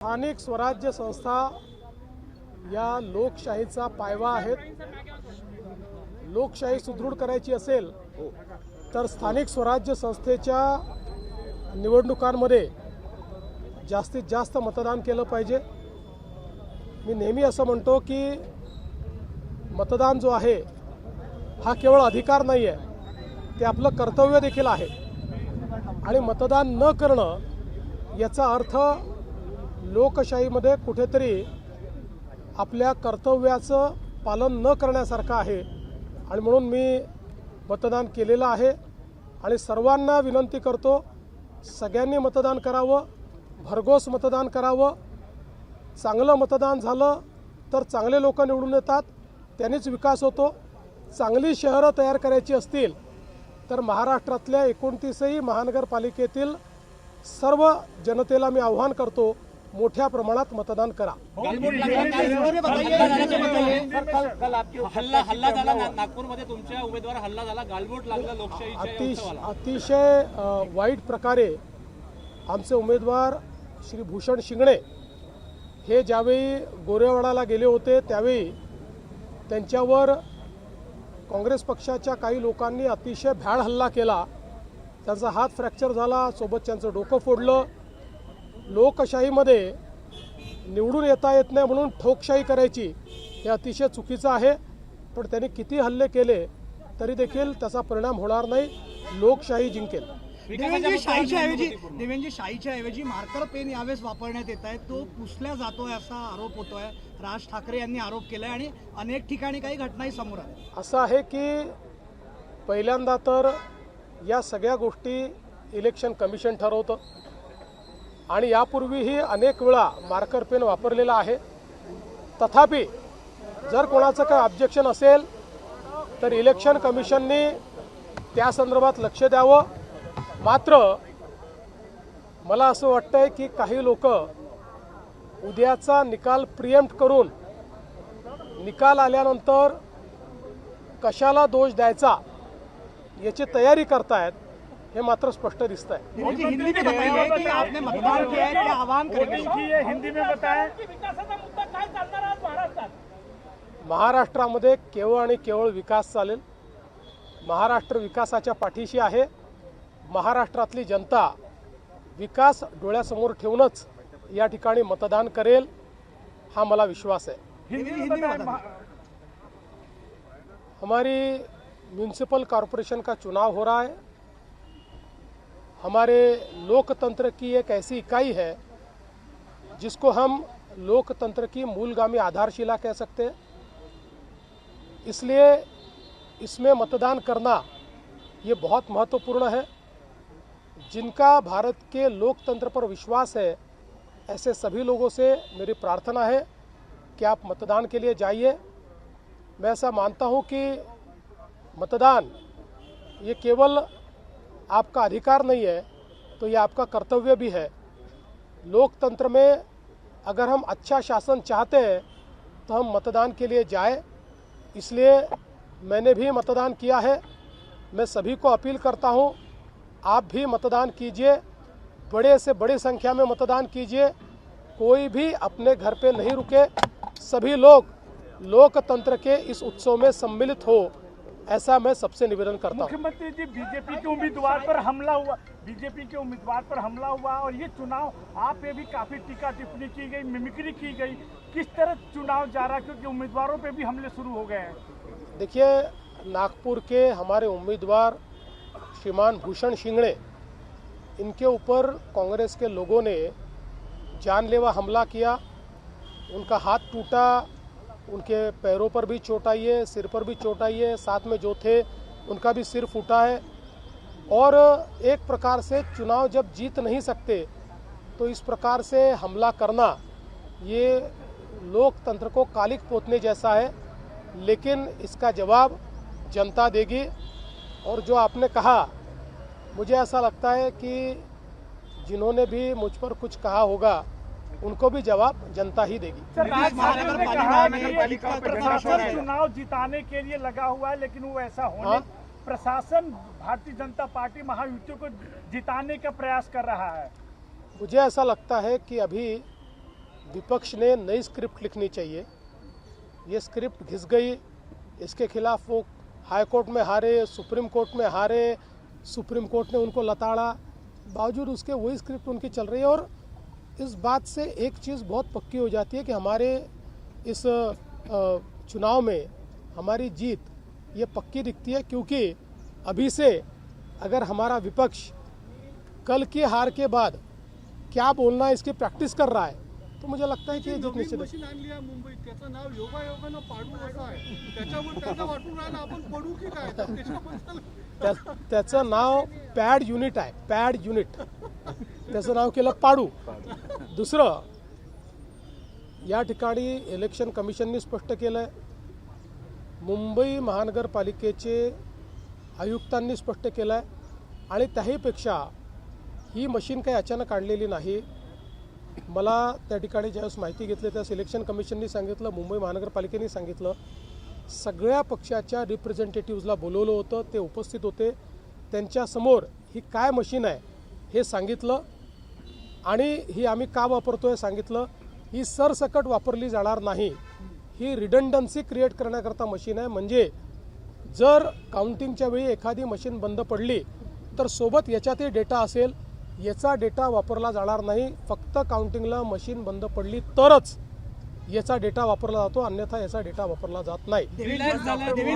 स्थानिक स्वराज्य संस्था या लोकशाहीचा पायवा आहेत। लोकशाही सुदृढ करायची असेल तर स्थानिक स्वराज्य संस्थेच्या निवडणुकांमध्ये जास्तीत जास्त मतदान केलं पाहिजे। मी नेहमी असं म्हणतो की मतदान जो आहे हा केवळ अधिकार नाही आहे, ते आपलं कर्तव्य देखील आहे। आणि मतदान न करणं याचा अर्थ लोकशाहीमध्ये कुठेतरी आपल्या कर्तव्याचं पालन न करण्यासारखं आहे। आणि म्हणून मी मतदान केलेलं आहे आणि सर्वांना विनंती करतो, सगळ्यांनी मतदान करावं, भरघोस मतदान करावं। चांगलं मतदान झालं तर चांगले लोक निवडून येतात, त्यांनीच विकास होतो। चांगली शहरं तयार करायची असतील तर महाराष्ट्रातल्या 29ही महानगरपालिकेतील सर्व जनतेला मी आव्हान करतो, मोठ्या प्रमाणात मतदान करा। हल्ला झाला नागपूरमध्ये, तुमच्या उमेदवार हल्ला झाला, गालबोट लागला लोकशाहीच्या। अतिशय वाईट प्रकारे आमचे उमेदवार श्री भूषण शिंगणे हे ज्यावेळी गोरेवाडाला गेले होते त्यावेळी त्यांच्यावर काँग्रेस पक्षाच्या काही लोकांनी अतिशय भ्याड हल्ला केला। त्यांचा हात फ्रॅक्चर झाला, सोबत त्यांचं डोकं फोडलं। लोकशाहीमध्ये निवडून येता येत नाही म्हणून ठोकशाही करायची हे अतिशय चुकीचं आहे। पण त्यांनी किती हल्ले केले तरी देखील त्याचा परिणाम होणार नाही, लोकशाही जिंकेल। देवेंद्र शाहीच्या ऐवजी मार्कर पेन यावेळेस वापरण्यात येत आहे, तो पुसल्या जातोय असा आरोप होतोय। राज ठाकरे यांनी आरोप केलाय आणि अनेक ठिकाणी काही घटनाही समोर आल्या। असं आहे की पहिल्यांदा तर या सगळ्या गोष्टी इलेक्शन कमिशन ठरवतं आणि यापूर्वीही अनेक वेळा मार्कर पेन वापरलेला आहे। तथापि जर कोणाचं काही ऑब्जेक्शन असेल तर इलेक्शन कमिशनने त्या संदर्भात लक्ष द्यावं। मात्र मला असं वाटतंय की काही लोक उद्याचा निकाल प्रिएम्प्ट करून निकाल आल्यानंतर कशाला दोष द्यायचा याची तयारी करतायत, हे मात्र स्पष्ट दिसत आहे। हिंदी में बताइए कि आपने मतदान किया है, क्या आह्वान करेंगे? हिंदी में बताएं। महाराष्ट्रामध्ये केवळ आणि केवळ विकास चालेल। महाराष्ट्र विकासाच्या पाठीशी आहे। महाराष्ट्रातली जनता विकास डोळ्यासमोर ठेवूनच या ठिकाणी मतदान करेल, हा मला विश्वास है। हमारी म्यूनिसिपल कॉरपोरेशन का चुनाव हो रहा है। हमारे लोकतंत्र की एक ऐसी इकाई है जिसको हम लोकतंत्र की मूलगामी आधारशिला कह सकते हैं। इसलिए इसमें मतदान करना ये बहुत महत्वपूर्ण है। जिनका भारत के लोकतंत्र पर विश्वास है, ऐसे सभी लोगों से मेरी प्रार्थना है कि आप मतदान के लिए जाइए। मैं ऐसा मानता हूँ कि मतदान ये केवल आपका अधिकार नहीं है, तो ये आपका कर्तव्य भी है। लोकतंत्र में अगर हम अच्छा शासन चाहते हैं तो हम मतदान के लिए जाएं। इसलिए मैंने भी मतदान किया है। मैं सभी को अपील करता हूं, आप भी मतदान कीजिए, बड़े से बड़ी संख्या में मतदान कीजिए। कोई भी अपने घर पे नहीं रुके, सभी लोग लोकतंत्र के इस उत्सव में सम्मिलित हो, ऐसा मैं सबसे निवेदन करता हूं। मुख्यमंत्री जी, बीजेपी के उम्मीदवार पर हमला हुआ, बीजेपी के उम्मीदवार पर हमला हुआ और ये चुनाव आप पे भी काफी टीका टिप्पणी की गई, मिमिक्री की गई। किस तरह चुनाव जा रहा, क्योंकि उम्मीदवारों पे भी हमले शुरू हो गए हैं? देखिए, नागपुर के हमारे उम्मीदवार श्रीमान भूषण शिंगणे, इनके ऊपर कांग्रेस के लोगों ने जानलेवा हमला किया। उनका हाथ टूटा, उनके पैरों पर भी चोट आई है, सिर पर भी चोट आई है, साथ में जो थे उनका भी सिर फूटा है। और एक प्रकार से चुनाव जब जीत नहीं सकते तो इस प्रकार से हमला करना ये लोकतंत्र को कालिक पोतने जैसा है। लेकिन इसका जवाब जनता देगी। और जो आपने कहा, मुझे ऐसा लगता है कि जिन्होंने भी मुझ पर कुछ कहा होगा उनको भी जवाब जनता ही देगी। चुनाव जिताने के लिए लगा हुआ है, लेकिन वो ऐसा होने प्रशासन भारतीय जनता पार्टी महायुति को जिताने का प्रयास कर रहा है। मुझे ऐसा लगता है कि अभी विपक्ष ने नई स्क्रिप्ट लिखनी चाहिए। ये स्क्रिप्ट घिस गई, इसके खिलाफ वो हाई कोर्ट में हारे, सुप्रीम कोर्ट में हारे, सुप्रीम कोर्ट ने उनको लताड़ा, बावजूद उसके वही स्क्रिप्ट उनकी चल रही है। और इस बात से एक चीज़ बहुत पक्की हो जाती है कि हमारे इस चुनाव में हमारी जीत ये पक्की दिखती है, क्योंकि अभी से अगर हमारा विपक्ष कल की हार के बाद क्या बोलना है इसकी प्रैक्टिस कर रहा है, तो मुझे लगता है की जीत निश्चित है। मशीन आणली आहे मुंबईत, त्याचं नाव योगायोगानं पाडू असं आहे, त्याच्यावर त्यांना वाटून राहिलं आपण पडू की काय, तर त्याच्याबद्दल त्याचं नाव पॅड युनिट आहे, पॅड युनिट, त्याचं नाव केलं पाडू। दुसरं, या ठिकाणी इलेक्शन कमिशननी स्पष्ट केलंय, मुंबई महानगरपालिकेचे आयुक्तांनी स्पष्ट केलंय, आणि त्याहीपेक्षा ही मशीन काही अचानक आणलेली नाही। मला त्या ठिकाणी ज्यावेळेस माहिती घेतली त्यावेळेस इलेक्शन कमिशननी सांगितलं, मुंबई महानगरपालिकेने सांगितलं, सगळ्या पक्षाच्या रिप्रेझेंटेटिव्हजला बोलवलं होतं, ते उपस्थित होते, त्यांच्यासमोर ही काय मशीन आहे हे सांगितलं आणि ही आम्ही का वापरतोय सांगितलं। ही सरसकट वापरली जाणार नाही, ही रिडंडन्सी क्रिएट करण्याकरता मशीन आहे। म्हणजे जर काउंटिंगच्या वेळी एखादी मशीन बंद पडली तर सोबत याच्यातही डेटा असेल, याचा डेटा वापरला जाणार नाही। फक्त काउंटिंगला मशीन बंद पडली तरच याचा डेटा वापरला जातो, अन्यथा याचा डेटा वापरला जात नाही। देवेंद्र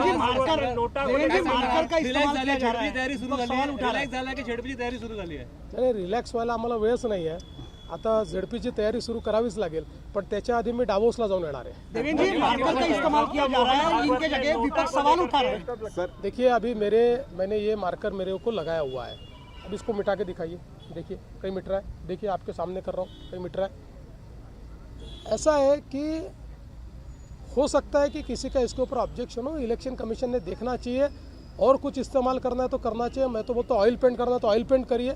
जी, मार्कर का इस्तेमाल किया जा रहा है, तैयारी शुरू झाली आहे, रिलॅक्स झाला की झेडपीची तयारी सुरू झाली आहे? नाही, रिलॅक्स व्हायला आम्हाला वेळच नाही आहे। आता झेडपीची तयारी सुरू करावीच लागेल, पण त्याच्या आधी मी डावोसला जाऊन येणार आहे। देवेंद्र जी, मार्कर का इस्तेमाल किया जा रहा है, इनके जगह विपक्ष सवाल उठा रहे हैं। देखिए, अभी मैंने ये मार्कर मेरे को लगाया हुआ है, अब इसको मिटा के दिखाइए, देखिए कहीं मिट रहा है, देखिए आपके सामने कर रहा हूँ, कहीं मिट रहा है। ऐसा है कि हो सकता है कि किसी का इसके ऊपर ऑब्जेक्शन हो, इलेक्शन कमीशन ने देखना चाहिए, और कुछ इस्तेमाल करना है तो करना चाहिए। मैं तो बोलता हूँ ऑयल पेंट करना है तो ऑयल पेंट करिए,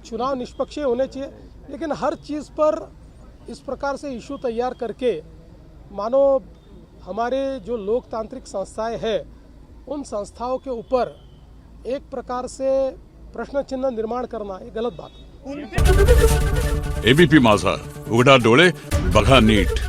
चुनाव निष्पक्ष होने चाहिए। लेकिन हर चीज़ पर इस प्रकार से इशू तैयार करके मानो हमारे जो लोकतांत्रिक संस्थाएं हैं उन संस्थाओं के ऊपर एक प्रकार से प्रश्न चिन्ह निर्माण करना ये गलत बात है। एबीपी माझा, उघडा डोळे बघा नीट।